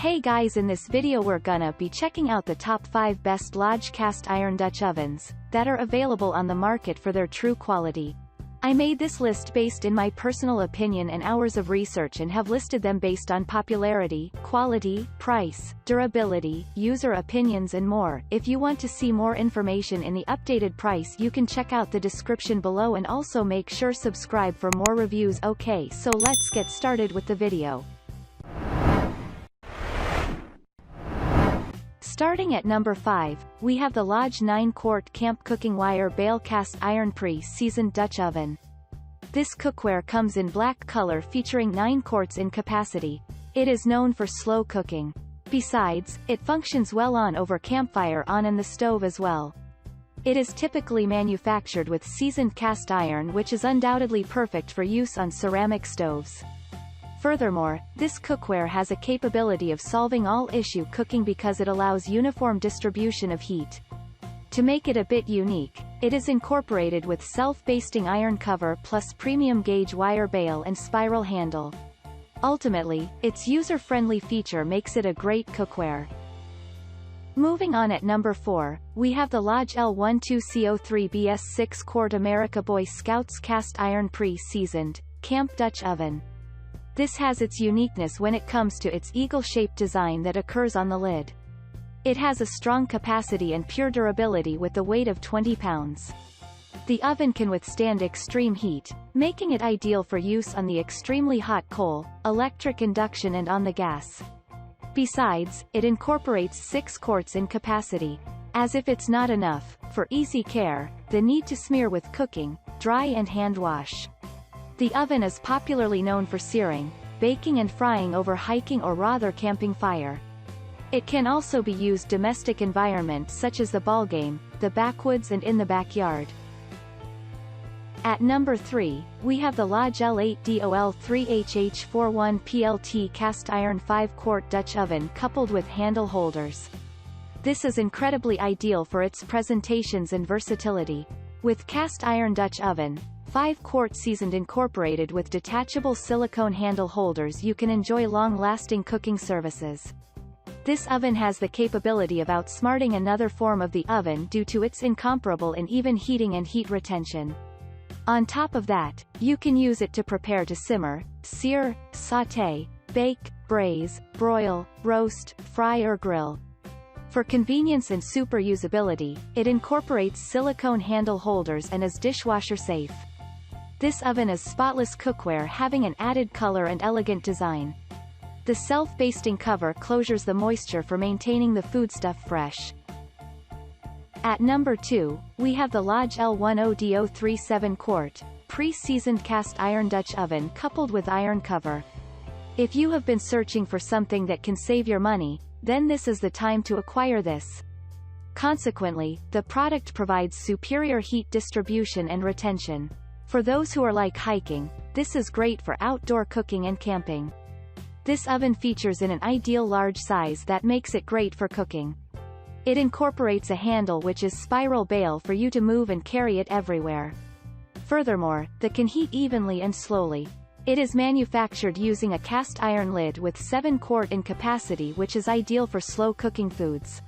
Hey guys, in this video we're gonna be checking out the top 5 best Lodge cast iron Dutch ovens that are available on the market for their true quality. I made this list based in my personal opinion and hours of research and have listed them based on popularity, quality, price, durability, user opinions and more. If you want to see more information in the updated price, you can check out the description below and also make sure subscribe for more reviews. Okay, so let's get started with the video. Starting at number 5, we have the Lodge 9-quart camp cooking wire bale cast iron pre-seasoned Dutch oven. This cookware comes in black color featuring 9 quarts in capacity. It is known for slow cooking. Besides, it functions well on over campfire on and the stove as well. It is typically manufactured with seasoned cast iron, which is undoubtedly perfect for use on ceramic stoves. Furthermore, this cookware has a capability of solving all issue cooking because it allows uniform distribution of heat. To make it a bit unique, it is incorporated with self-basting iron cover plus premium gauge wire bale and spiral handle. Ultimately, its user-friendly feature makes it a great cookware. Moving on at number 4, we have the Lodge L8DOL3HH41PLT 6-quart America Boy Scouts cast iron pre-seasoned camp Dutch oven. This has its uniqueness when it comes to its eagle-shaped design that occurs on the lid. It has a strong capacity and pure durability with the weight of 20 pounds. The oven can withstand extreme heat, making it ideal for use on the extremely hot coal, electric induction and on the gas. Besides, it incorporates 6 quarts in capacity. As if it's not enough, for easy care, the need to smear with cooking, dry and hand wash. The oven is popularly known for searing, baking and frying over hiking or rather camping fire. It can also be used domestic environments such as the ballgame, the backwoods and in the backyard. At number 3, we have the Lodge L8DOL3HH41PLT Cast-Iron 5-quart Dutch oven coupled with handle holders. This is incredibly ideal for its presentations and versatility. With cast-iron Dutch oven, 5-quart seasoned incorporated with detachable silicone handle holders, you can enjoy long-lasting cooking services. This oven has the capability of outsmarting another form of the oven due to its incomparable in even heating and heat retention. On top of that, you can use it to prepare to simmer, sear, sauté, bake, braise, broil, roast, fry or grill. For convenience and super usability, it incorporates silicone handle holders and is dishwasher safe. This oven is spotless cookware having an added color and elegant design. The self-basting cover closures the moisture for maintaining the foodstuff fresh. At number 2, we have the Lodge L8DOL3HH41PLT pre-seasoned cast iron Dutch oven coupled with iron cover. If you have been searching for something that can save your money, then this is the time to acquire this. Consequently, the product provides superior heat distribution and retention. For those who are like hiking, this is great for outdoor cooking and camping. This oven features in an ideal large size that makes it great for cooking. It incorporates a handle which is spiral bale for you to move and carry it everywhere. Furthermore, it can heat evenly and slowly. It is manufactured using a cast iron lid with 7 quart in capacity, which is ideal for slow cooking foods.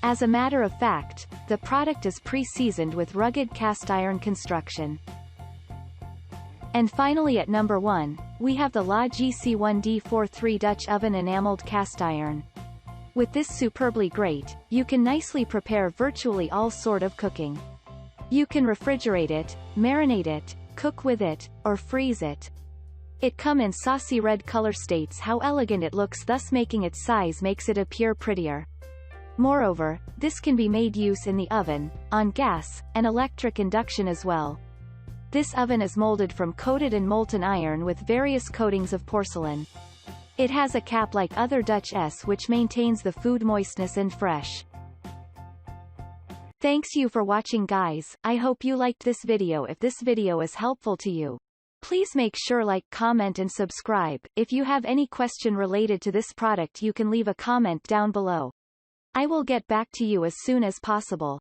As a matter of fact, the product is pre-seasoned with rugged cast iron construction. And finally at number 1, we have the Lodge EC1D43 Dutch Oven Enameled Cast Iron. With this superbly great, you can nicely prepare virtually all sort of cooking. You can refrigerate it, marinate it, cook with it, or freeze it. It come in saucy red color, states how elegant it looks, thus making its size makes it appear prettier. Moreover, this can be made use in the oven, on gas, and electric induction as well. This oven is molded from coated and molten iron with various coatings of porcelain. It has a cap like other Dutch which maintains the food moistness and fresh. Thanks you for watching guys, I hope you liked this video. If this video is helpful to you, please make sure like, comment and subscribe. If you have any question related to this product, you can leave a comment down below. I will get back to you as soon as possible.